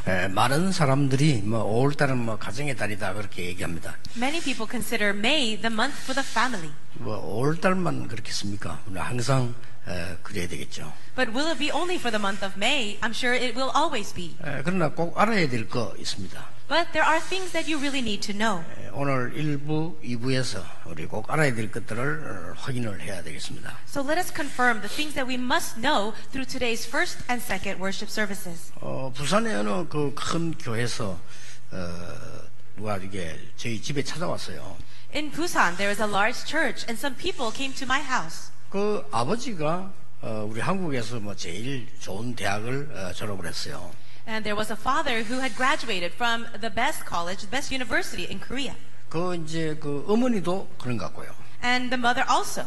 많은 사람들이 뭐 5월달은 뭐 가정의 달이다 그렇게 얘기합니다. Many people consider May the month for the family. 뭐 5월달만 그렇겠습니까? 항상 그래야 되겠죠. But will it be only for the month of May? I'm sure it will always be. 그러나 꼭 알아야 될 거 있습니다. But there are things that you really need to know. 오늘 1부, 2부에서 우리 꼭 알아야 될 것들을 확인을 해야 되겠습니다. So let us confirm the things that we must know through today's first and second worship services. 부산의 어느 그 큰 교회에서 누가 이게 저희 집에 찾아왔어요. In Busan, there is a large church, and some people came to my house. 그 아버지가 우리 한국에서 뭐 제일 좋은 대학을 졸업을 했어요. And there was a father who had graduated from the best college, the best university in Korea. 이제 그 어머니도 그런 것 같고요. And the mother also.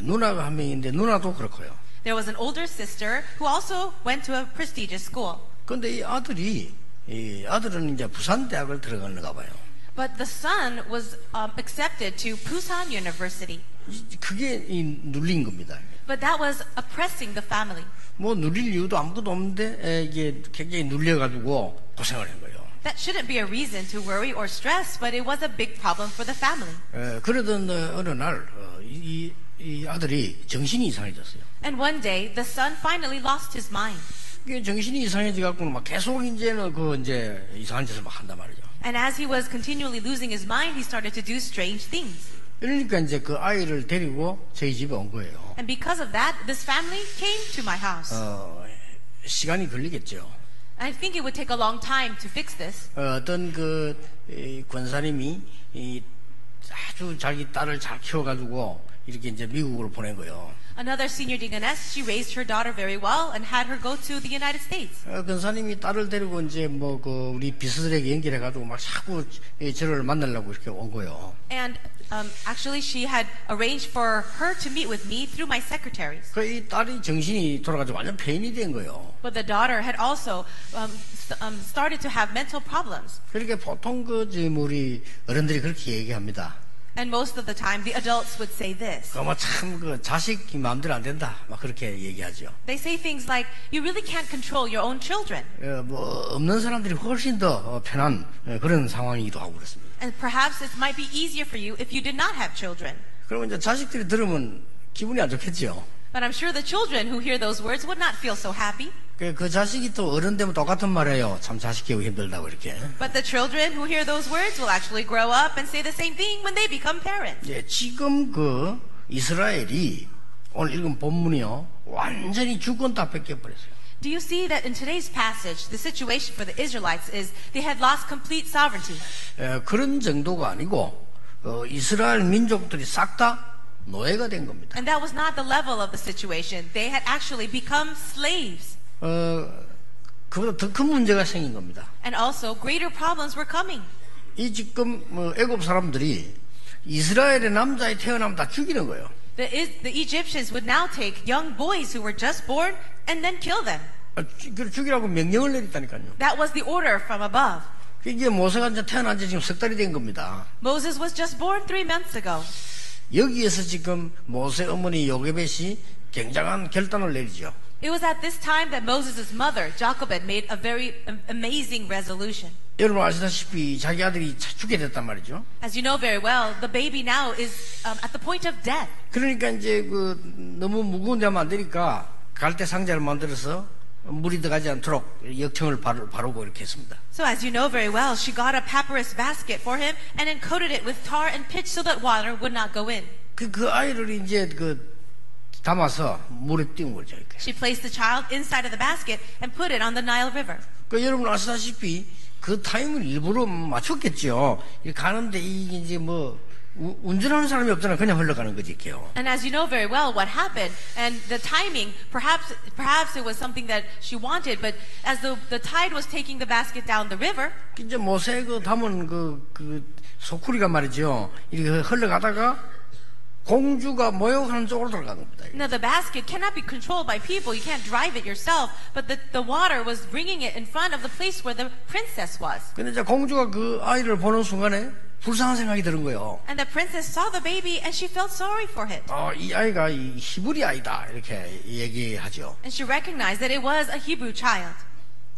누나가 한 명인데 누나도 그렇고요. There was an older sister who also went to a prestigious school. 그런데 이 아들은 이제 부산 대학을 들어갔는가 봐요. But the son was accepted to Busan University. 그게 눌린 겁니다. But that was oppressing the family. 뭐 누릴 이유도 아무것도 없는데 이게 굉장히 눌려가지고 고생을 한 거예요. That shouldn't be a reason to worry or stress, but it was a big problem for the family. 그러던 어느 날 이 아들이 정신이 이상해졌어요. And one day, the son finally lost his mind. 정신이 이상해져 갖고는 막 계속 이제는 이제 이상한 짓을 막 한단 말이죠. And as he was continually losing his mind, he started to do strange things. 그러니까 이제 그 아이를 데리고 저희 집에 온 거예요. And because of that, this family came to my house. 시간이 걸리겠죠. I think it would take a long time to fix this. 어떤 권사님이 아주 자기 딸을 잘 키워가지고 이렇게 이제 미국으로 보낸 거예요. Another senior deaconess, she raised her daughter very well and had her go to the United States. 권사님이 딸을 데리고 이제 우리 비서들에게 연결해가지고 막 자꾸 저를 만나려고 이렇게 온 거예요. And actually, she had arranged for her to meet with me through my secretaries. 이 딸이 정신이 돌아가지고 완전 폐인이 된 거예요. But the daughter had also started to have mental problems. 그러니까 보통 우리 어른들이 그렇게 얘기합니다. And most of the time, the adults would say this. 참 자식이 마음대로 안 된다. 막 그렇게 얘기하죠. They say things like, "You really can't control your own children." 없는 사람들이 훨씬 더 편한 그런 상황이기도 하고 그렇습니다. And perhaps it might be easier for you if you did not have children. 그러면 이제 자식들이 들으면 기분이 안 좋겠죠. But I'm sure the children who hear those words would not feel so happy. 그 자식이 또 어른 되면 똑같은 말이에요. 참 자식 키우기 힘들다고 이렇게. But the children who hear those words will actually grow up and say the same thing when they become parents. 지금 이스라엘이 오늘 읽은 본문이요. 완전히 주권 다 뺏겨버렸어요. Do you see that in today's passage, the situation for the Israelites is they had lost complete sovereignty? 그런 정도가 아니고 이스라엘 민족들이 싹 다 노예가 된 겁니다. And that was not the level of the situation. They had actually become slaves. 그보다 더 큰 문제가 생긴 겁니다. And also greater problems were coming. 지금 애굽 사람들이 이스라엘의 남자에 태어나면 다 죽이는 거예요. The Egyptians would now take young boys who were just born and then kill them. 죽이라고 명령을 내렸다니까요. That was the order from above. 이게 모세가 이제 태어난 지 지금 석 달이 된 겁니다. Moses was just born 3 months ago. 여기에서 지금 모세 어머니 요게벳이 굉장한 결단을 내리죠. It was at this time that Moses' mother, Jochebed, made a very amazing resolution. 여러분 아시다시피 자기 아들이 죽게 됐단 말이죠. As you know very well, the baby now is at the point of death. 그러니까 이제 너무 무거운 데만 안 되니까 갈대 상자를 만들어서 물이 들어가지 않도록 역청을 바르고 이렇게 했습니다. So as you know very well, she got a papyrus basket for him and then coated it with tar and pitch so that water would not go in. 그 아이를 이제 담아서 물에 띄운 거죠. 이렇게. She placed the child inside of the basket and put it on the Nile River. 여러분 아시다시피 그 타임을 일부러 맞췄겠죠. 가는데 이제 운전하는 사람이 없잖아. 그냥 흘러가는 거지, 이렇게요. And as you know very well what happened, and the timing, perhaps it was something that she wanted, but as the tide was taking the basket down the river, 이제 모세 담은 소쿠리가 말이죠. 이렇게 흘러가다가 공주가 모욕하는 쪽으로 들어간 겁니다. Now the basket cannot be controlled by people. You can't drive it yourself. But the water was bringing it in front of the place where the princess was. 근데 이제 공주가 그 아이를 보는 순간에 불쌍한 생각이 드는 거예요. And the princess saw the baby and she felt sorry for it. 이 아이가 히브리 아이다 이렇게 얘기하죠. And she recognized that it was a Hebrew child.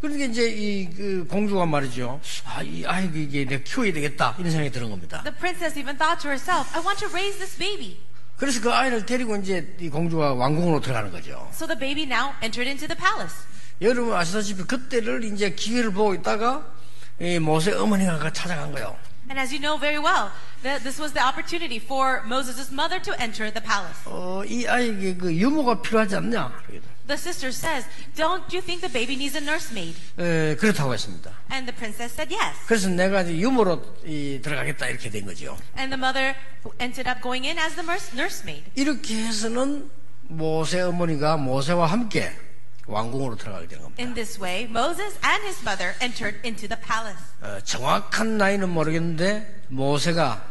그러니까 이제 그 공주가 말이죠. 이 아이 이게 내가 키워야 되겠다 이런 생각이 드는 겁니다. The princess even thought to herself, I want to raise this baby. 그래서 그 아이를 데리고 이제 이 공주가 왕궁으로 들어가는 거죠. So the baby now entered into the palace. 여러분 아시다시피 그때를 이제 기회를 보고 있다가 이 모세 어머니가 찾아간 거예요. And as you know very well, this was the opportunity for Moses' mother to enter the palace. 이 아이에게 그 유모가 필요하지 않냐? The sister says, don't you think the baby needs a nursemaid? 그렇다고 했습니다. And the princess said yes. 그래서 내가 이제 유모로 들어가겠다 이렇게 된 거죠. And the mother ended up going in as the nursemaid. 이렇게 해서는 모세 어머니가 모세와 함께 왕궁으로 들어가게 된 겁니다. In this way, Moses and his mother entered into the palace. 정확한 나이는 모르겠는데 모세가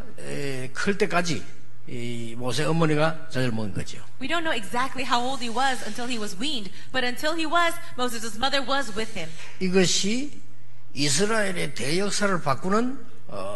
클 때까지 이 모세 어머니가 젖을 먹은 거죠. We don't know exactly how old he was until he was weaned, but until he was, Moses' mother was with him. 이것이 이스라엘의 대역사를 바꾸는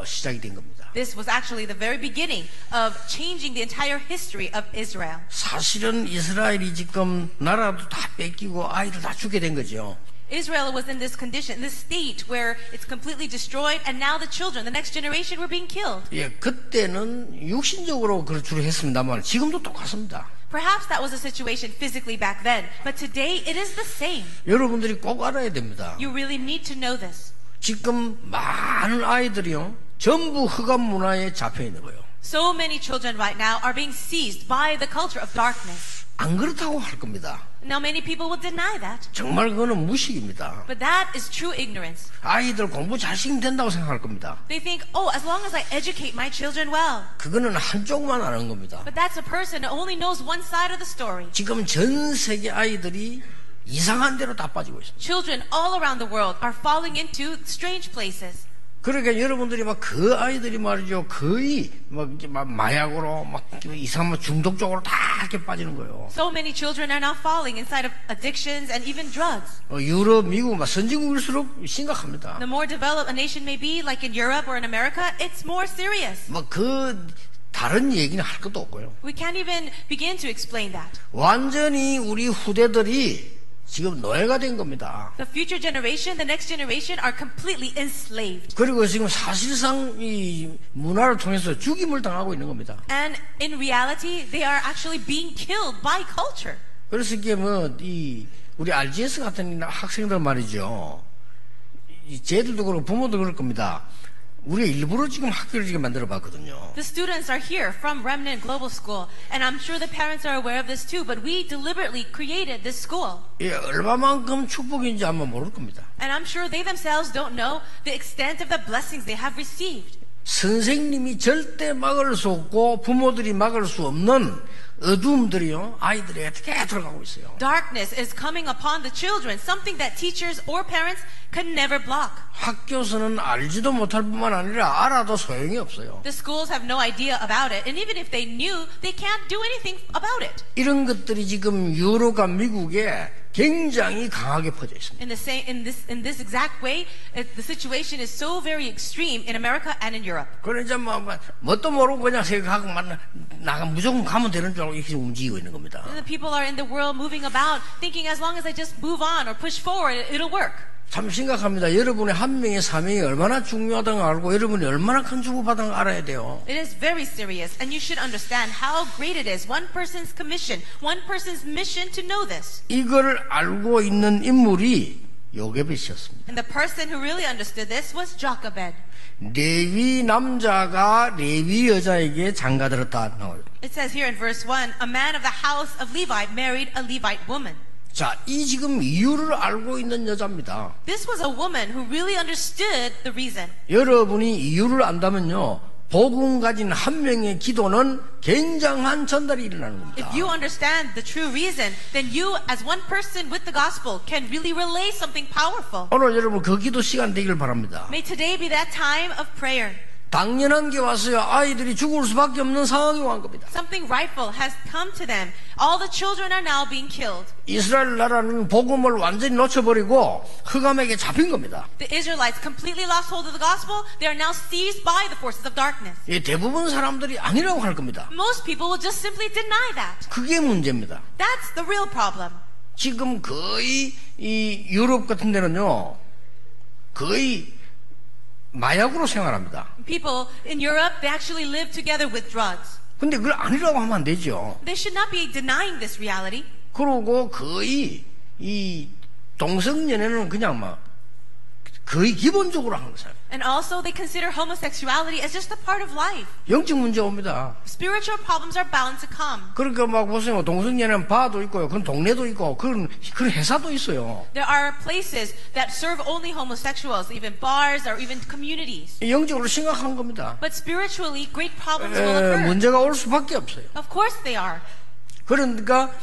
시작이 된 겁니다. This was actually the very beginning of changing the entire history of Israel. 사실은 이스라엘이 지금 나라도 다 뺏기고 아이들 다 죽게 된 거죠. Israel was in this condition, this state where it's completely destroyed, and now the children, the next generation, were being killed. 예, 그때는 육신적으로 그걸 주로 했습니다만 지금도 똑같습니다. Perhaps that was a situation physically back then, but today it is the same. 여러분들이 꼭 알아야 됩니다. You really need to know this. 지금 많은 아이들이요, 전부 흑암 문화에 잡혀 있는 거예요. So many children right now are being seized by the culture of darkness. 안 그렇다고 할 겁니다. Now many people will deny that. 정말 그거는 무식입니다. But that is true ignorance. 아이들 공부 잘 시키면 된다고 생각할 겁니다. They think, oh, as long as I educate my children well. 그거는 한쪽만 아는 겁니다. But that's a person who only knows one side of the story. 지금 전 세계 아이들이 이상한 데로 다 빠지고 있습니다. Children all around the world are falling into strange places. 그러니까 여러분들이 막 그 아이들이 말이죠, 거의 막 마약으로 막 이상한 중독 쪽으로 다 이렇게 빠지는 거예요. So many children are now falling inside of addictions and even drugs. 유럽, 미국, 막 선진국일수록 심각합니다. The more developed a nation may be, like in Europe or in America, it's more serious. 뭐 그 다른 얘기는 할 것도 없고요. We can't even begin to explain that. 완전히 우리 후대들이 지금 노예가 된 겁니다. The future generation, the next generation are completely enslaved. 그리고 지금 사실상 이 문화를 통해서 죽임을 당하고 있는 겁니다. And in reality, they are actually being killed by culture. 그래서 이게 뭐 이 우리 RGS 같은 학생들 말이죠. 쟤들도 그렇고 부모도 그럴 겁니다. 우리가 일부러 지금 학교를 지금 만들어 봤거든요. The students are here from Remnant Global School, and I'm sure the parents are aware of this too, but we deliberately created this school. 예, 얼마만큼 축복인지 아마 모를 겁니다. And I'm sure they themselves don't know the extent of the blessings they have received. 선생님이 절대 막을 수 없고 부모들이 막을 수 없는 어두움들이요, 아이들에게 어떻게 들어가고 있어요. Darkness is coming upon the children, something that teachers or parents can never block. 학교에서는 알지도 못할 뿐만 아니라 알아도 소용이 없어요. The schools have no idea about it, and even if they knew, they can't do anything about it. 이런 것들이 지금 유럽과 미국에 굉장히 강하게 퍼져 있습니다. In this exact way, the situation is so very extreme in America and in Europe. 그러니까 뭣도 모르고 그냥 생각하고 나가 무조건 가면 되는 줄 알고 이렇게 움직이고 있는 겁니다. The people are in the world moving about, thinking as long as I just move on or push forward, it'll work. 참 심각합니다. 여러분의 한 명의 사명이 얼마나 중요하다는 걸 알고 여러분이 얼마나 큰 주고받은 걸 알아야 돼요. It is very serious, and you should understand how great it is. One person's commission, one person's mission to know this. 이걸 알고 있는 인물이 요게벳이었습니다. And the person who really understood this was Jochebed. 레위 남자가 레위 여자에게 장가들었다 나와요. It says here in verse 1, a man of the house of Levi married a Levite woman. 자, 이 지금 이유를 알고 있는 여자입니다. This was a woman who really understood the reason. 여러분이 이유를 안다면요, 복음 가진 한 명의 기도는 굉장한 전달이 일어나는 겁니다. If you understand the true reason, then you, as one person with the gospel, can really relay something powerful. 오늘 여러분 그 기도 시간 되기를 바랍니다. May today be that time of prayer. 당연한 게 왔어요. 아이들이 죽을 수밖에 없는 상황이 온 겁니다. Something rightful has come to them. All the children are now being killed. 이스라엘 나라는 복음을 완전히 놓쳐버리고 흑암에게 잡힌 겁니다. The Israelites completely lost hold of the gospel. They are now seized by the forces of darkness. 예, 대부분 사람들이 아니라고 할 겁니다. Most people will just simply deny that. 그게 문제입니다. That's the real problem. 지금 거의 이 유럽 같은 데는요, 거의 마약으로 생활합니다. People in Europe, they actually live together with drugs. 근데 그걸 아니라고 하면 안 되죠. They should not be denying this reality. 그러고 거의 이 동성연애는 그냥 막 거의 기본적으로 하는 사람. And also they consider homosexuality as just a part of life. 영적 문제 옵니다. Spiritual problems are bound to come. 그러니까 막 보세요. 동성연애는 바도 있고요. 그런 동네도 있고 그런 회사도 있어요. There are places that serve only homosexuals, even bars or even communities. 영적으로 심각한 겁니다. But spiritually, great problems will occur. 문제가 올 수밖에 없어요. Of course they are. 그러니까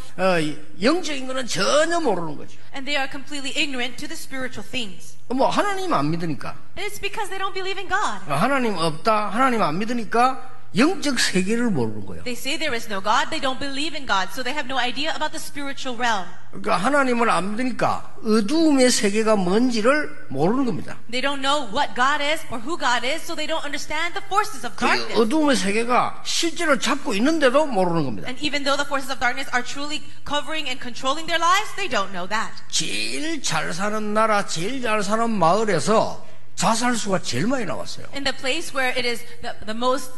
영적인 거는 전혀 모르는 거죠. And they are completely ignorant to the spiritual things. 뭐 하나님 안 믿으니까. And it's because they don't believe in God. 하나님 없다. 하나님 안 믿으니까 영적 세계를 모르는 거예요. They say there is no God. They don't believe in God. So they have no idea about the spiritual realm. 그러니까 하나님을 안 믿으니까 어두움의 세계가 뭔지를 모르는 겁니다. They don't know what God is or who God is, so they don't understand the forces of 그 darkness. 어두움의 세계가 실제로 잡고 있는데도 모르는 겁니다. And even though the forces of darkness are truly covering and controlling their lives, they don't know that. 제일 잘 사는 나라, 제일 잘 사는 마을에서 자살수가 제일 많이 나왔어요. In the place where it is the most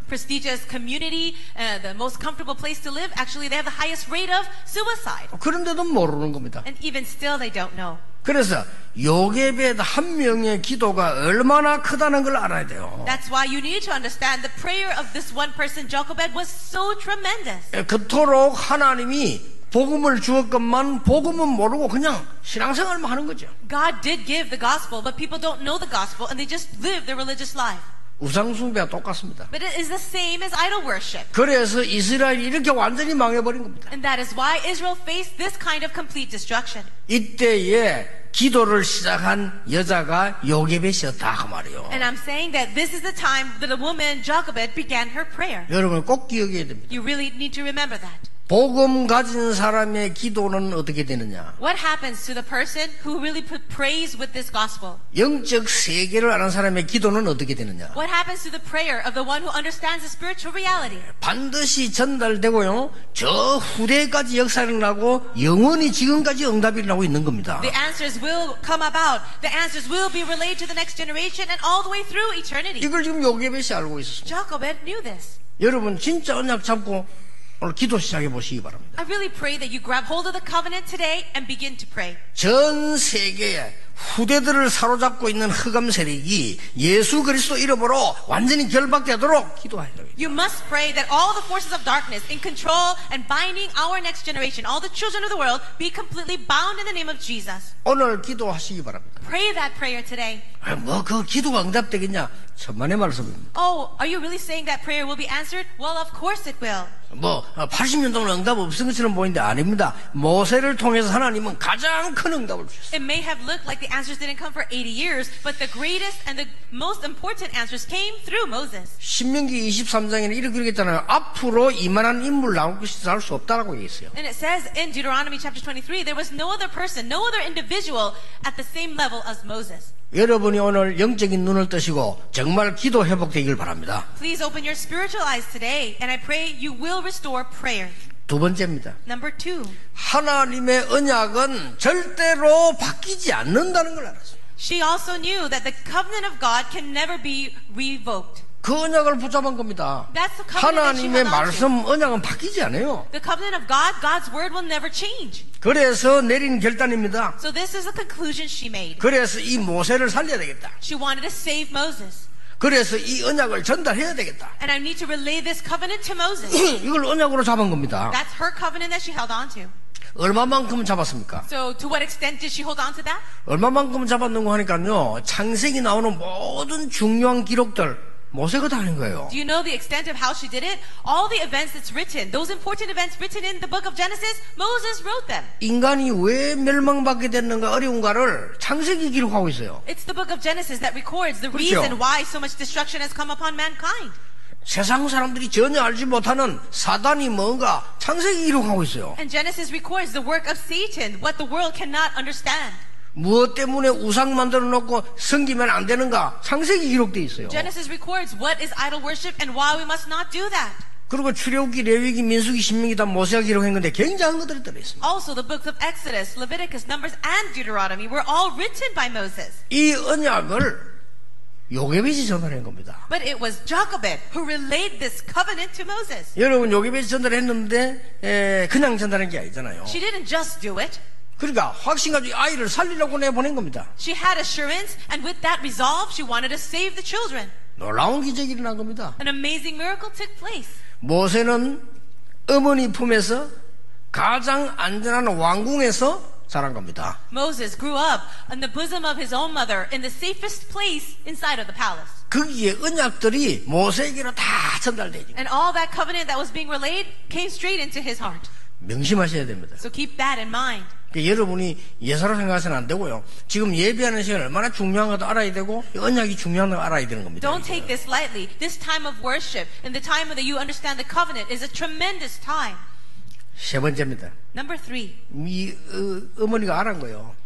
prestigious community, the most comfortable place to live, actually they have the highest rate of suicide. 그런데도 모르는 겁니다. And even still they don't know. 그래서 요게벳 한 명의 기도가 얼마나 크다는 걸 알아야 돼요. That's why you need to understand the prayer of this one person, Jochebed, was so tremendous. 그토록 하나님이 복음을 주었건만 복음은 모르고 그냥 신앙생활만 하는 거죠. God did give the gospel, but people don't know the gospel and they just live their religious life. 우상숭배와 똑같습니다. But it is the same as idol worship. 그래서 이스라엘이 이렇게 완전히 망해버린 겁니다. And that is why Israel faced this kind of complete destruction. 이때에 기도를 시작한 여자가 요게벳이었다 그 말이에요. And I'm saying that this is the time that a woman, Jochebed, began her prayer. 여러분 꼭 기억해야 됩니다. You really need to remember that. 복음 가진 사람의 기도는 어떻게 되느냐? What happens to the person who really prays with this gospel? 영적 세계를 아는 사람의 기도는 어떻게 되느냐? What happens to the prayer of the one who understands the spiritual reality? 반드시 전달되고요. 저 후대까지 역사를 나고 영원히 지금까지 응답이 나고 있는 겁니다. The answers will come about. The answers will be relayed to the next generation and all the way through eternity. 이걸 지금 요게벳이 알고 있었습니다. Jochebed knew this. 여러분 진짜 언약 잡고 오늘 기도 시작해 보시기 바랍니다. I really pray that you grab hold of the covenant today and begin to pray. 전 세계에 후대들을 사로잡고 있는 흑암 세력이 예수 그리스도 이름으로 완전히 결박되도록 기도하여야 됩니다. You must pray that all the forces of darkness in control and binding our next generation, all the children of the world, be completely bound in the name of Jesus. 오늘 기도하시기 바랍니다. Pray that prayer today. 뭐 그 기도가 응답되겠냐? 천만의 말씀입니다. Oh, are you really saying that prayer will be answered? Well, of course it will. 뭐 80년 동안 응답 없은 것처럼 보이는데 아닙니다. 모세를 통해서 하나님은 가장 큰 응답을 주셨어요. It may have looked like the answers didn't come for 80 years, but the greatest and the most important answers came through Moses. 신명기 23장에는 이렇게 그러겠잖아요. 앞으로 이만한 인물 나올 것이 할 수 없다라고 얘기했어요. And it says in Deuteronomy chapter 23, there was no other person, no other individual at the same level as Moses. 여러분이 오늘 영적인 눈을 뜨시고 정말 기도 회복되길 바랍니다. Please open your spiritual eyes today, and I pray you will restore prayer. 두 번째입니다. Number 2. 하나님의 언약은 절대로 바뀌지 않는다는 걸 알았어요. She also knew that the covenant of God can never be revoked. 그 언약을 붙잡은 겁니다. That's the covenant that she 하나님의 held on to. 말씀 언약은 바뀌지 않아요. The covenant of God, God's word will never change. 그래서 내린 결단입니다. So this is the conclusion she made. 그래서 이 모세를 살려야 되겠다. She wanted to save Moses. 그래서 이 언약을 전달해야 되겠다. And I need to relay this covenant to Moses. 이걸 언약으로 잡은 겁니다. That's her covenant that she held on to. 얼마만큼 잡았습니까? So to what extent did she hold on to that? 얼마만큼 잡았는고 하니까요. 창세기 나오는 모든 중요한 기록들 모세가 다 하는 거예요. Do you know the extent of how she did it? All the events that's written, those important events written in the book of Genesis, Moses wrote them. 인간이 왜 멸망받게 됐는가 어려운가를 창세기 기록하고 있어요. It's the book of Genesis that records the 그렇죠. reason why so much destruction has come upon mankind. 세상 사람들이 전혀 알지 못하는 사단이 뭔가 창세기 기록하고 있어요. And Genesis records the work of Satan, what the world cannot understand. 무엇 때문에 우상 만들어 놓고 섬기면 안 되는가 창세기 기록되어 있어요. Genesis records what is idol worship and why we must not do that. 그리고 출애굽기, 레위기, 민수기, 신명기 다 모세가 기록한 건데 굉장한 것들이 들어있습니다. Also, the books of Exodus, Leviticus, Numbers, and Deuteronomy were all written by Moses. 이 언약을 요게벳이 전달한 겁니다. But it was Jochebed who relayed this covenant to Moses. 여러분, 요게벳이 전달했는데 그냥 전달한 게 아니잖아요. She didn't just do it. 그러니까 확신 가지고 아이를 살리려고 내보낸 겁니다. She had assurance, and with that resolve, she wanted to save the children. 놀라운 기적이 일어난 겁니다. An amazing miracle took place. 모세는 어머니 품에서 가장 안전한 왕궁에서 자란 겁니다. Moses grew up in the bosom of his own mother in the safest place inside of the palace. 거기에 언약들이 모세에게로 다 전달되죠. And all that covenant that was being relayed came straight into his heart. 명심하셔야 됩니다. So keep that in mind. 그러니까 여러분이 예사로 생각해서는 안 되고요. 지금 예배하는 시간 얼마나 중요한 것도 알아야 되고 언약이 중요한 거 알아야 되는 겁니다. Don't take this lightly. This time of worship and the time that you understand the covenant is a tremendous time. 세 번째입니다. Number 3. 이 어머니가 알은 거예요.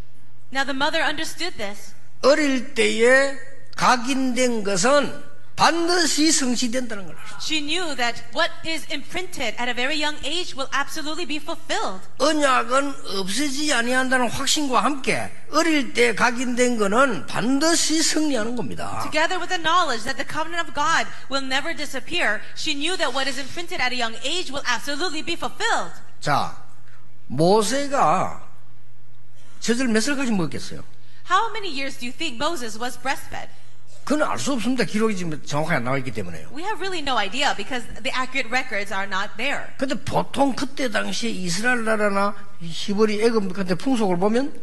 Now the mother understood this. 어릴 때에 각인된 것은 반드시 성취된다는 걸 알았어요. She knew that what is imprinted at a very young age will absolutely be fulfilled. 언약은 없어지지 아니한다는 확신과 함께 어릴 때 각인된 것은 반드시 승리하는 겁니다. Together with the knowledge that the covenant of God will never disappear, she knew that what is imprinted at a young age will absolutely be fulfilled. 자, 모세가 젖을 몇 살까지 먹었겠어요? How many years do you think Moses was breastfed? 그건 알 수 없습니다. 기록이 지금 정확하게 안 나와 있기 때문에요. We have really no idea because the accurate records are not there. 근데 보통 그때 당시에 이스라엘 나라나 히브리 애굽 같은 풍속을 보면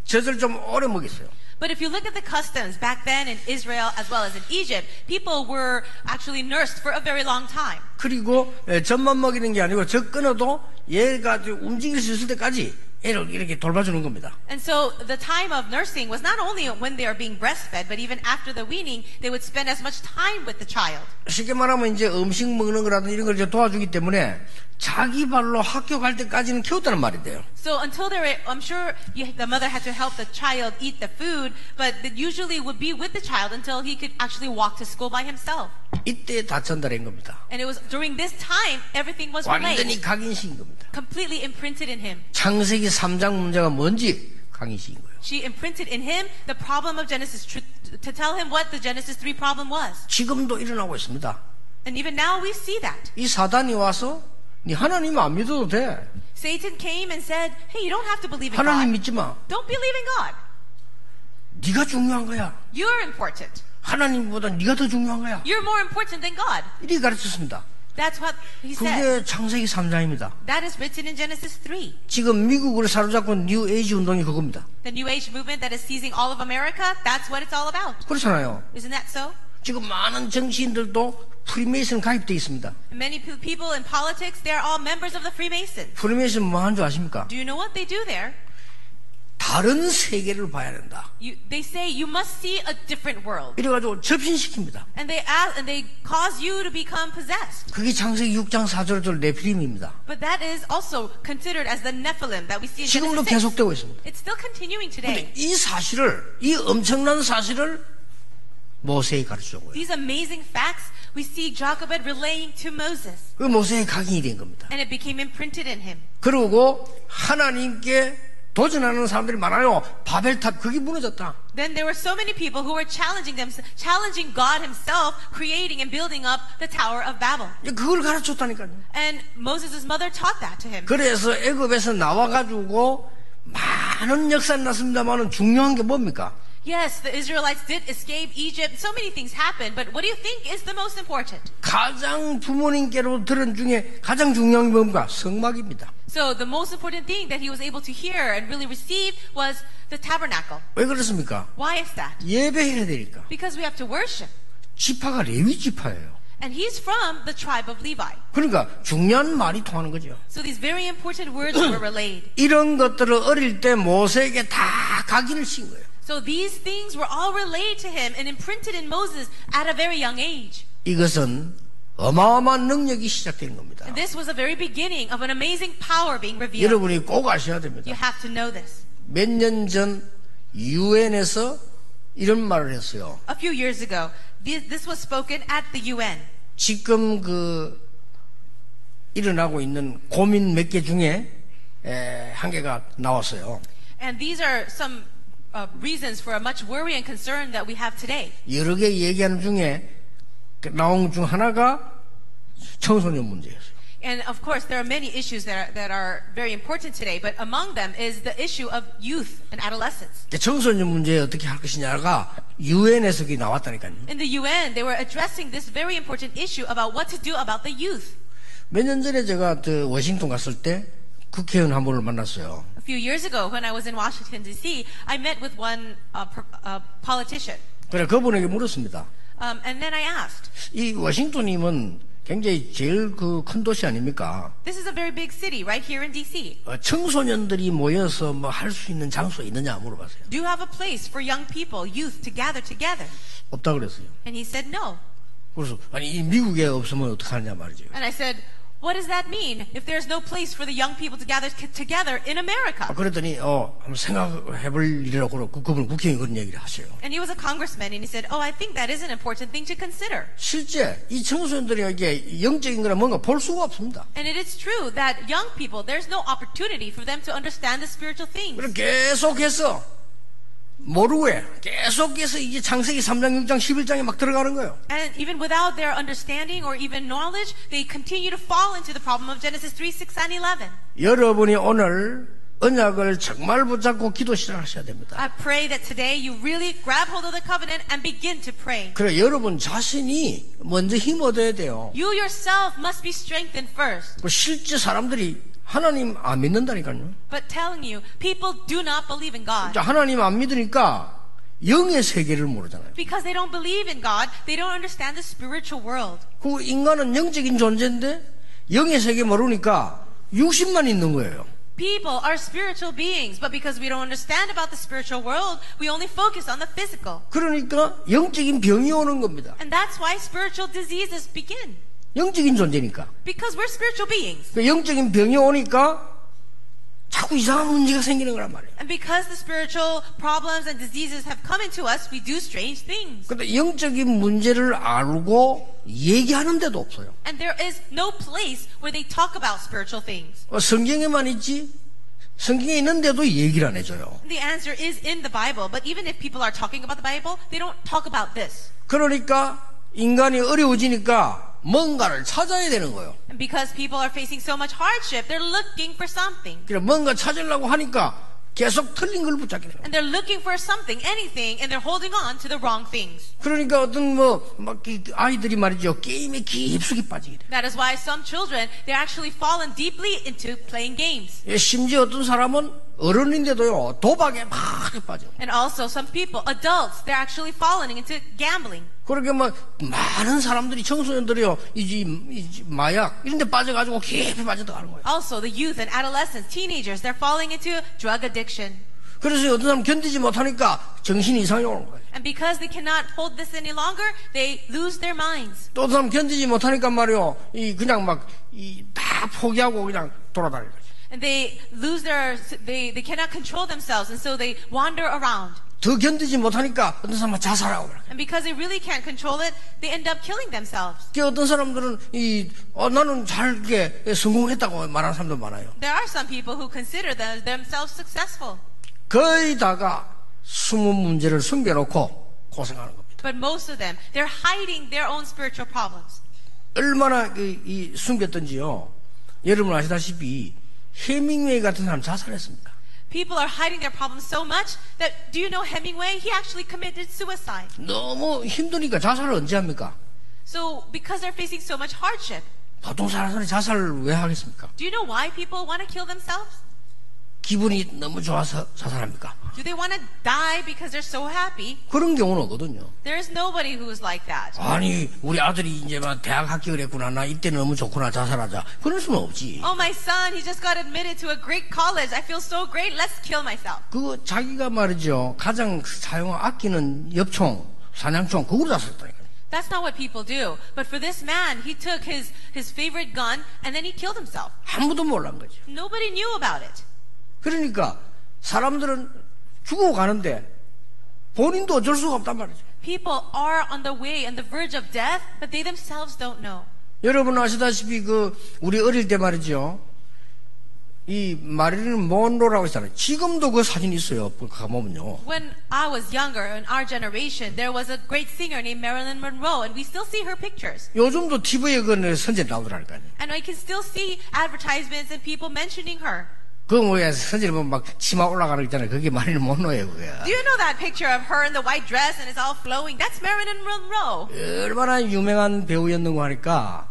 젖을 좀 오래 먹였어요. But if you look at the customs back then in Israel as well as in Egypt, people were actually nursed for a very long time. 그리고 젖만 먹이는 게 아니고 젖 끊어도 얘가 움직일 수 있을 때까지 애를 이렇게 돌봐주는 겁니다. And so the time of nursing was not only when they are being breastfed, but even after the weaning, they would spend as much time with the child. 쉽게 말하면 이제 음식 먹는 거라든지 이런 걸 이제 도와주기 때문에 자기 발로 학교 갈 때까지는 키웠다는 말인데요. So until they were, I'm sure the mother had to help the child eat the food, but they usually would be with the child until he could actually walk to school by himself. 이때 다 전달한 겁니다. And it was during this time everything was 완전히 relayed, 각인시킨 겁니다. completely imprinted in him. 창세기 3장 문제가 뭔지 각인시킨 거예요. She imprinted in him the problem of Genesis to tell him what the Genesis 3 problem was. 지금도 일어나고 있습니다. And even now we see that. 이 사단이 와서 네 하나님 안 믿어도 돼. Satan came and said, hey, you don't have to believe in 하나님 God. 믿지 마. Don't believe in God. 네가 중요한 거야. You're important. 하나님보다 네가 더 중요한 거야. You're more important than God. 이렇게 가르쳤습니다. That's what he said. 그게 창세기 3장입니다. That is written in Genesis 3. 지금 미국을 사로잡고 뉴 에이지 운동이 그겁니다. The New Age movement that is seizing all of America, that's what it's all about. 그렇잖아요. Isn't that so? 지금 많은 정치인들도 프리메이슨 가입되어 있습니다. Many people in politics, they're all members of the Freemasons. 프리메이슨 뭐 하는 줄 아십니까? Do you know what they do there? 다른 세계를 봐야 된다. They say you must see a different world. 이래가지고 접신시킵니다. And they cause you to become possessed. 그게 창세기 6장 4절절 네피림입니다. But that is also considered as the Nephilim that we see in 지금도 Genesis 6. 계속되고 있습니다. It's still continuing today. 그런데 이 사실을, 이 엄청난 사실을 모세에 가르쳐준 거예요. These amazing facts we see Jochebed relaying to Moses. 그 모세의 각인이 된 겁니다. And it became imprinted in him. 그리고 하나님께 도전하는 사람들이 많아요. 바벨탑 그게 무너졌다. Then there were so many people who were challenging God himself, creating and building up the Tower of Babel. 그걸 가르쳤다니까요. And Moses' mother taught that to him. 그래서 애굽에서 나와가지고 많은 역사는 났습니다만은 중요한 게 뭡니까? Yes, the Israelites did escape Egypt. So many things happened, but what do you think is the most important? 가장 부모님께로 들은 중에 가장 중요한 게 뭡니까? 성막입니다. So the most important thing that he was able to hear and really receive was the tabernacle. 왜 그렇습니까? Why is that? 예배해야 되니까. Because we have to worship. 지파가 레위 지파예요. And he's from the tribe of Levi. 그러니까 중요한 말이 통하는 거죠. So these very important words were relayed. 이런 것들을 어릴 때 모세에게 다 각인을 씌운 거예요. So these things were all relayed to him and imprinted in Moses at a very young age. 이것은 어마어마한 능력이 시작되는 겁니다. And this was the very beginning of an amazing power being revealed. 여러분이 꼭 아셔야 됩니다. You have to know this. 몇 년 전 유엔에서 이런 말을 했어요. A few years ago, this was spoken at the UN. 지금 그 일어나고 있는 고민 몇 개 중에 한 개가 나왔어요. And these are some reasons for a much worry and concern that we have today. 여러 개 얘기하는 중에 나온 중 하나가 청소년 문제였어요. And of course, there are many issues that are very important today, but among them is the issue of youth and adolescence. 청소년 문제 어떻게 할 것이냐가 유엔에서 나왔다니까요. In the UN, they were addressing this very important issue about what to do about the youth. 몇 년 전에 제가 워싱턴 갔을 때 국회의원 한 분을 만났어요. A few years ago, when I was in Washington D.C., I met with one politician. 그래 그분에게 물었습니다. And then I asked, 이 워싱턴이면 굉장히 제일 큰 도시 아닙니까? this is a very big city right here in D.C. 청소년들이 모여서 뭐 할 수 있는 장소 있느냐 물어봤어요. Do you have a place for young people, youth, to gather together? 없다 그랬어요. And he said no. 그래서 아니 이 미국에 없으면 어떡하냐 말이죠. And I said, what does that mean if there's no place for the young people to gather together in America? 그랬더니 한번 생각해볼 일이라고 그분 국회의원이 그런 얘기를 하세요. And he was a congressman, and he said, "Oh, I think that is an important thing to consider." 실제 이 청소년들이 이게 영적인 거나 뭔가 볼 수가 없습니다. And it is true that young people, there's no opportunity for them to understand the spiritual things. 그럼 계속해서 모르게 계속해서 이게 창세기 3장, 6장, 11장에 막 들어가는 거예요. And even without their understanding or even knowledge, they continue to fall into the problem of Genesis 3, 6, and 11. 여러분이 오늘 언약을 정말 붙잡고 기도 시작하셔야 됩니다. I pray that today you really grab hold of the covenant and begin to pray. 그래 여러분 자신이 먼저 힘 얻어야 돼요. You yourself must be strengthened first. 실제 사람들이 하나님 안 믿는다니까요. But telling you, people do not believe in God. 하나님 안 믿으니까 영의 세계를 모르잖아요. Because they don't believe in God, they don't understand the spiritual world. 그 인간은 영적인 존재인데 영의 세계 모르니까 육신만 있는 거예요. People are spiritual beings, but because we don't understand about the spiritual world, we only focus on the physical. 그러니까 영적인 병이 오는 겁니다. And that's why spiritual diseases begin. 영적인 존재니까. Because we're spiritual beings. 그 영적인 병이 오니까 자꾸 이상한 문제가 생기는 거란 말이에요. And because the spiritual problems and diseases have come into us, we do strange things. 근데 영적인 문제를 알고 얘기하는 데도 없어요. And there is no place where they talk about spiritual things. 성경에만 있지 성경에 있는데도 얘기를 안 해줘요. The answer is in the Bible, but even if people are talking about the Bible, they don't talk about this. 그러니까 인간이 어려워지니까 뭔가를 찾아야 되는 거예요. And because people are facing so much hardship, they're looking for something. 그래 뭔가 찾으려고 하니까 계속 틀린 걸 붙잡게 돼요. And they're looking for something, anything, and they're holding on to the wrong things. 그러니까 어떤 막 아이들이 말이죠 게임에 깊숙이 빠지게 돼요. That is why some children, they're actually fallen deeply into playing games. 심지어 어떤 사람은 어른인데도요 도박에 막 빠져. And also some people, adults, they're actually falling into gambling. 그렇게 막 많은 사람들이 청소년들이요 이 마약 이런 데 빠져가지고 깊이 빠져들어가는 거예요. Also, the youth and adolescents, teenagers, they're falling into drug addiction. 그래서 어떤 사람 견디지 못하니까 정신이 이상이 오는 거예요. And because they cannot hold this any longer, they lose their minds. 또 어떤 사람 견디지 못하니까 말이요 그냥 막 다 포기하고 그냥 돌아다니는 거죠. And they lose they cannot control themselves, and so they wander around. 더 견디지 못하니까 어떤 사람은 자살하고 그래요. And because they really can't control it, they end up killing themselves. 어떤 사람들은 나는 잘게 성공했다고 말하는 사람도 많아요. There are some people who consider themselves successful. 거의 다가 숨은 문제를 숨겨놓고 고생하는 겁니다. But most of them, they're hiding their own spiritual problems. 얼마나 숨겼던지요. 여러분 아시다시피 해밍웨이 같은 사람 자살했습니다. People are hiding their problems so much that, do you know Hemingway? He actually committed suicide. 너무 힘드니까 자살을 언제 합니까? So, because they're facing so much hardship, 보통 사람들이 자살을 왜 하겠습니까? do you know why people want to kill themselves? 기분이 너무 좋아서 자살합니까? Do they want to die because they're so happy? 그런 경우는 없거든요. There is nobody who is like that. 아니 우리 아들이 이제 막 대학 합격을 했구나 나 이때 너무 좋구나 자살하자 그럴 수는 없지. Oh, my son, he just got admitted to a great college. I feel so great. Let's kill myself. 그 자기가 말이죠 가장 아끼는 엽총 사냥총 그걸로 자살했다니까요. That's not what people do. But for this man, he took his favorite gun and then he killed himself. 아무도 몰란 거죠. Nobody knew about it. 그러니까 사람들은 죽어가는데 본인도 어쩔 수가 없단 말이죠. People are on the way, on the verge of death, but they themselves don't know. 여러분 아시다시피 우리 어릴 때 말이죠. 이 마릴린 monroe라고 있잖아요. 지금도 그 사진이 있어요. 가보면요. When I was younger, in our generation, there was a great singer named Marilyn Monroe, and we still see her pictures. 요즘도 TV에 그 선제 나오더라니까요. And I can still see advertisements and people mentioning her. 그 뭐야 선제 보면 막 치마 올라가는 거 있잖아요. 그게 마릴린 monroe예요. 그게. Do you know that picture of her in the white dress and it's all flowing? That's Marilyn Monroe. 얼마나 유명한 배우였는고 하니까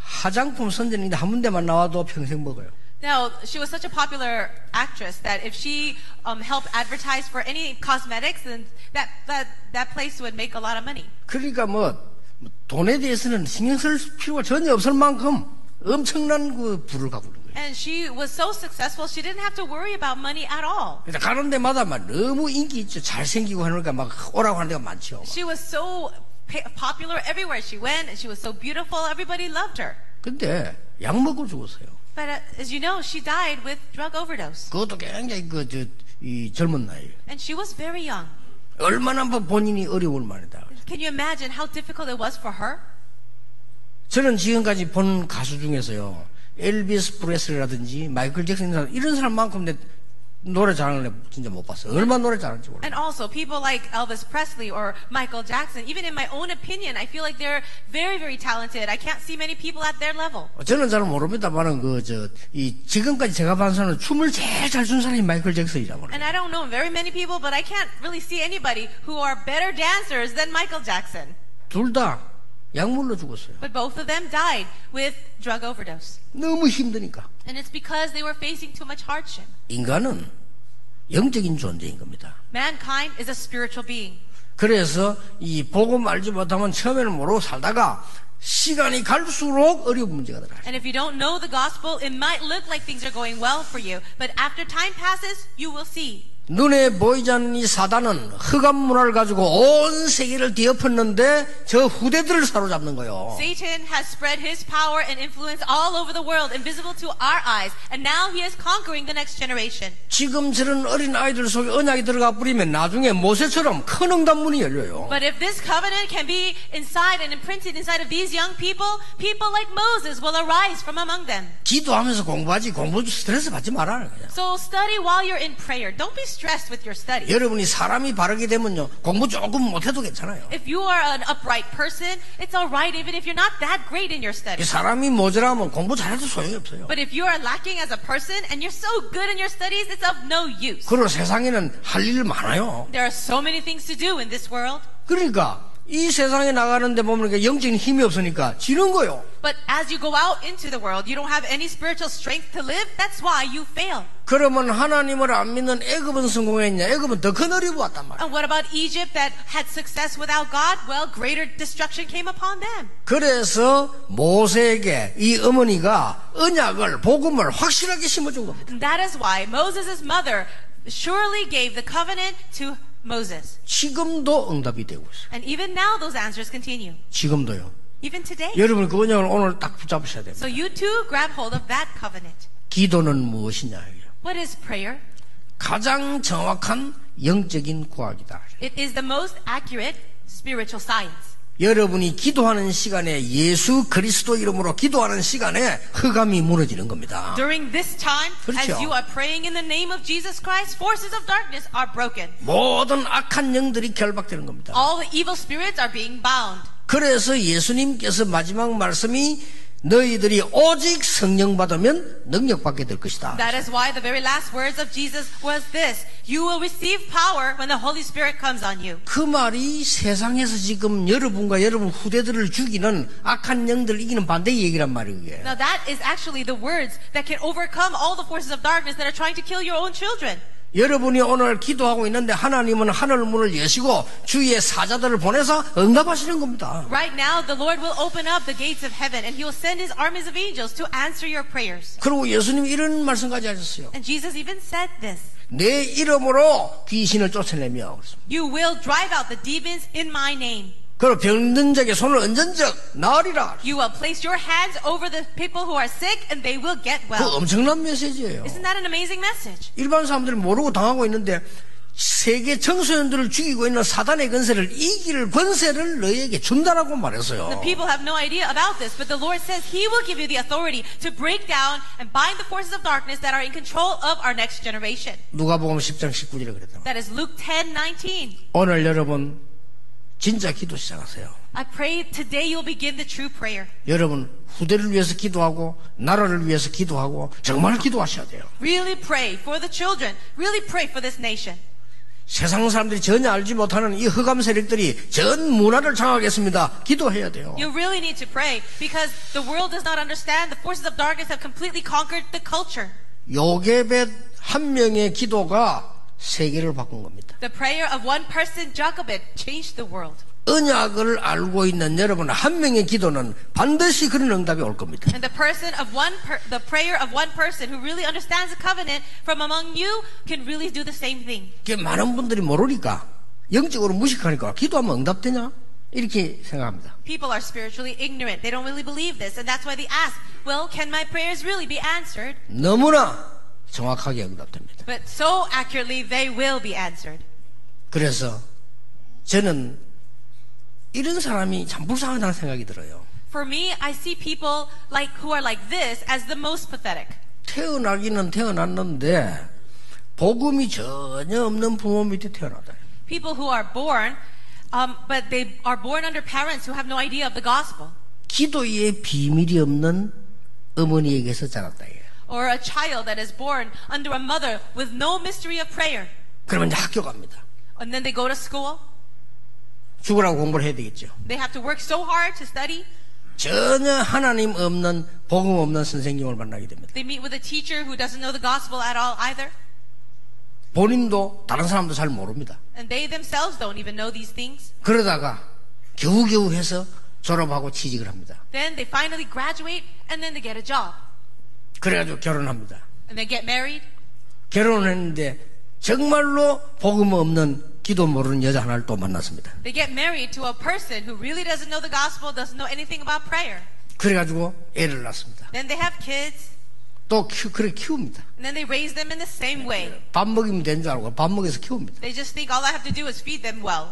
화장품 선전인데 한 군데만 나와도 평생 먹어요. Now, she was such a popular actress that if she helped advertise for any cosmetics, then that place would make a lot of money. 그러니까 돈에 대해서는 신경 쓸 필요가 전혀 없을 만큼 엄청난 그 부를 갖고 있는 거예요. And she was so successful, she didn't have to worry about money at all. 그러니까 가는 데마다 막 너무 인기 있죠. 잘생기고 하니까 막 오라고 하는 데가 많죠. She was so popular everywhere she went, and she was so beautiful. Everybody loved her. 근데 약 먹고 죽었어요. But as you know, she died with drug overdose. 그것도 굉장히 이 젊은 나이에요. And she was very young. 얼마나 본인이 어려울 만이다. Can you imagine how difficult it was for her? 저는 지금까지 본 가수 중에서요, 엘비스 프레슬리라든지 마이클 잭슨 이런 사람만큼 내 노래 잘하는 애 진짜 못 봤어요. 얼마나 노래 잘하는지 몰라요. And also, people like Elvis Presley or Michael Jackson, even in my own opinion, I feel like they're very, very talented. I can't see many people at their level. 저는 잘 모릅니다만은 지금까지 제가 본 사람은 춤을 제일 잘 춘 사람이 마이클 잭슨이라고. And I don't know very many people, but I can't really see anybody who are better dancers than Michael Jackson. 둘 다 약물로 죽었어요. But both of them died with drug overdose. 너무 힘드니까. And it's because they were facing too much hardship. 인간은 영적인 존재인 겁니다. Mankind is a spiritual being. 그래서 이 복음 알지 못하면 처음에는 모르고 살다가 시간이 갈수록 어려운 문제가 들어요. And if you don't know the gospel, it might look like things are going well for you, but after time passes, you will see. 눈에 보이지 않는 이 사단은 흑암 문화를 가지고 온 세계를 뒤엎었는데 저 후대들을 사로잡는 거예요. Satan has spread his power and influence all over the world, invisible to our eyes, and now he is conquering the next generation. 지금 저런 어린 아이들 속에 언약이 들어가 버리면 나중에 모세처럼 큰 응답문이 열려요. But if this covenant can be inside and imprinted inside of these young people, people like Moses will arise from among them. 기도하면서 공부하지 공부 스트레스 받지 말아요. 그냥. So study while you're in prayer. Don't be stressed with your study. 여러분이 사람이 바르게 되면요 공부 조금 못해도 괜찮아요. If you are an upright person, it's all right even if you're not that great in your study. 사람이 모자라면 공부 잘해도 소용이 없어요. But if you are lacking as a person and you're so good in your studies, it's of no use. 그리고 세상에는 할 일 많아요. There are so many things to do in this world. 그러니까 이 세상에 나가는데 보면 영적인 힘이 없으니까 지는 거요. But as you go out into the world, you don't have any spiritual strength to live. That's why you fail. 그러면 하나님을 안 믿는 애굽은 성공했냐? 애굽은 더 큰 어려움이 왔단 말이야. And what about Egypt that had success without God? Well, greater destruction came upon them. 그래서 모세에게 이 어머니가 언약을 복음을 확실하게 심어준 겁니다. And that is why Moses' mother surely gave the covenant to Moses. 지금도 응답이 되고 있어요. And even now those answers continue. 지금도요. Even today. 여러분 그 언약을 오늘 딱 붙잡으셔야 됩니다. So you too grab hold of that covenant. 기도는 무엇이냐? What is prayer? 가장 정확한 영적인 과학이다. It is the most accurate spiritual science. 여러분이 기도하는 시간에 예수 그리스도 이름으로 기도하는 시간에 흑암이 무너지는 겁니다. During this time, 그렇죠. as you are praying in the name of Jesus Christ, forces of darkness are broken. 모든 악한 영들이 결박되는 겁니다. All the evil spirits are being bound. 그래서 예수님께서 마지막 말씀이 너희들이 오직 성령 받으면 능력 받게 될 것이다. That is why the very last words of Jesus was this: You will receive power when the Holy Spirit comes on you. 그 말이 세상에서 지금 여러분과 여러분 후대들을 죽이는 악한 영들을 이기는 반대의 얘기란 말이에요. Now that is actually the words that can overcome all the forces of darkness that are trying to kill your own children. 여러분이 오늘 기도하고 있는데 하나님은 하늘 문을 여시고 주위에 사자들을 보내서 응답하시는 겁니다. Right now, the Lord will open up the gates of heaven and He will send His armies of angels to answer your prayers. 그리고 예수님이 이런 말씀까지 하셨어요. And Jesus even said this: 내 이름으로 귀신을 쫓아내며 You will drive out the demons in my name. 그리고 병든 자에게 손을 얹은 적 나으리라. You will place your hands over the people who are sick and they will get 그 well. 엄청난 메시지예요. Isn't that an amazing message? 일반 사람들이 모르고 당하고 있는데 세계 청소년들을 죽이고 있는 사단의 권세를 이길 권세를 너희에게 준다라고 말했어요. The people have no idea about this, but the Lord says He will give you the authority to break down and bind the forces of darkness that are in control of our next generation. 누가복음 10장 19절에 그랬다. That is Luke 10:19. 오늘 여러분 진짜 기도 시작하세요. I pray today you'll begin the true prayer. 여러분 후대를 위해서 기도하고 나라를 위해서 기도하고 정말 기도하셔야 돼요. Really pray for the children. Really pray for this nation. 세상 사람들이 전혀 알지 못하는 이 흑암 세력들이 전 문화를 장악했습니다. 기도해야 돼요. You really need to pray because the world does not understand. The forces of darkness have completely conquered the culture. 요게벳 한 명의 기도가 세계를 바꾼 겁니다. The prayer of one person, Jochebed, changed the world. 언약을 알고 있는 여러분 한 명의 기도는 반드시 그런 응답이 올 겁니다. And the prayer of one person who really understands the covenant from among you can really do the same thing. 많은 분들이 모르니까 영적으로 무식하니까 기도하면 응답되냐? 이렇게 생각합니다. People are spiritually ignorant. They don't really believe this, and that's why they ask, "Well, can my prayers really be answered?" 너무나 정확하게 응답됩니다. But so accurately, they will be answered. 그래서 저는 이런 사람이 참 불쌍하다는 생각이 들어요. For me, I see people who are like this as the most pathetic. 태어나기는 태어났는데 복음이 전혀 없는 부모 밑에 태어나다. People who are born, but they are born under parents who have no idea of the gospel. 기도의 비밀이 없는 어머니에게서 자랐다. Or a child that is born under a mother with no mystery of prayer. 그러면 이제 학교 갑니다. And then they go to school. 죽으라고 공부를 해야 되겠죠. They have to work so hard to study. 전혀 하나님 없는 복음 없는 선생님을 만나게 됩니다. They meet with a teacher who doesn't know the gospel at all either. 본인도 다른 사람도 잘 모릅니다. And they themselves don't even know these things. 그러다가 겨우겨우 해서 졸업하고 취직을 합니다. Then they finally graduate and then they get a job. 그래가지고 결혼합니다. And they get married. 결혼을 했는데 정말로 복음 없는 기도 모르는 여자 하나를 또 만났습니다. They get married to a person who really doesn't know the gospel, doesn't know anything about prayer. 그래가지고 애를 낳습니다. Then they have kids. 또 그렇게 키웁니다. And then they raise them in the same way. 밥 먹이면 된 줄 알고 밥 먹여서 키웁니다. They just think all I have to do is feed them well.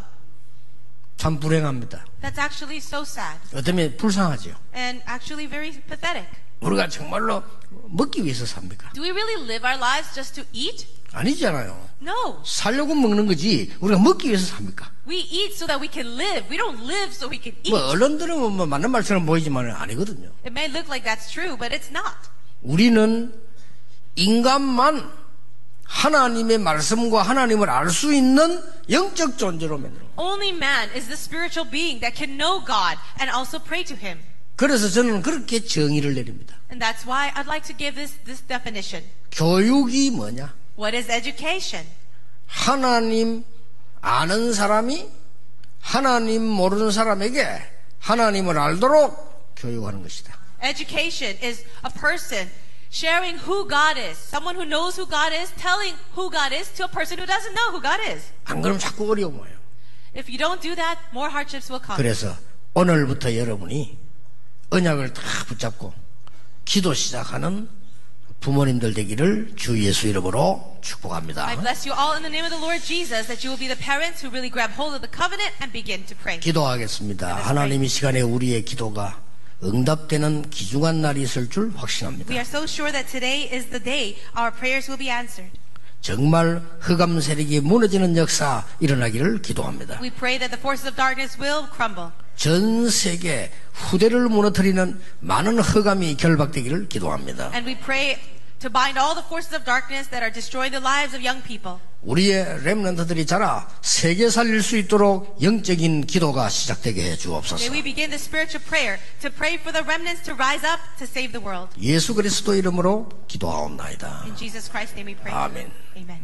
참 불행합니다. That's actually so sad. 어쩌면 불쌍하죠. And actually very pathetic. 우리가 정말로 먹기 위해서 삽니까? Do we really live our lives just to eat? 아니잖아요. No. 살려고 먹는 거지 우리가 먹기 위해서 삽니까? We eat so that we can live. We don't live so we can eat. 뭐 언론들은 뭐 맞는 말처럼 보이지만 아니거든요. It may look like that's true, but it's not. 우리는 인간만 하나님의 말씀과 하나님을 알 수 있는 영적 존재로 만들어. Only man is the spiritual being that can know God and also pray to Him. 그래서 저는 그렇게 정의를 내립니다. And that's why I'd like to give this definition. 교육이 뭐냐? What is education? 하나님 아는 사람이 하나님 모르는 사람에게 하나님을 알도록 교육하는 것이다. Education is a person sharing who God is. Someone who knows who God is, telling who God is to a person who doesn't know who God is. 안 그러면 자꾸 어려운 거예요. If you don't do that, more hardships will come. 그래서 오늘부터 여러분이 언약을 다 붙잡고 기도 시작하는 부모님들 되기를 주 예수 이름으로 축복합니다. I bless you all in the name of the Lord Jesus that you will be the parents who really grab hold of the covenant and begin to pray. 기도하겠습니다. 하나님 이 시간에 우리의 기도가 응답되는 귀중한 날이 있을 줄 확신합니다. We are so sure that today is the day our prayers will be answered. 정말 흑암 세력이 무너지는 역사 일어나기를 기도합니다. We pray that the forces of darkness will crumble. 전 세계 후대를 무너뜨리는 많은 흑암이 결박되기를 기도합니다. And we pray to bind all the forces of darkness that are destroying the lives of young people. 우리의 렘넌트들이 자라 세계 살릴 수 있도록 영적인 기도가 시작되게 해 주옵소서. May we begin the spiritual prayer to pray for the remnants to rise up to save the world. 예수 그리스도 이름으로 기도하옵나이다. In Jesus Christ's name we pray. 아멘. Amen.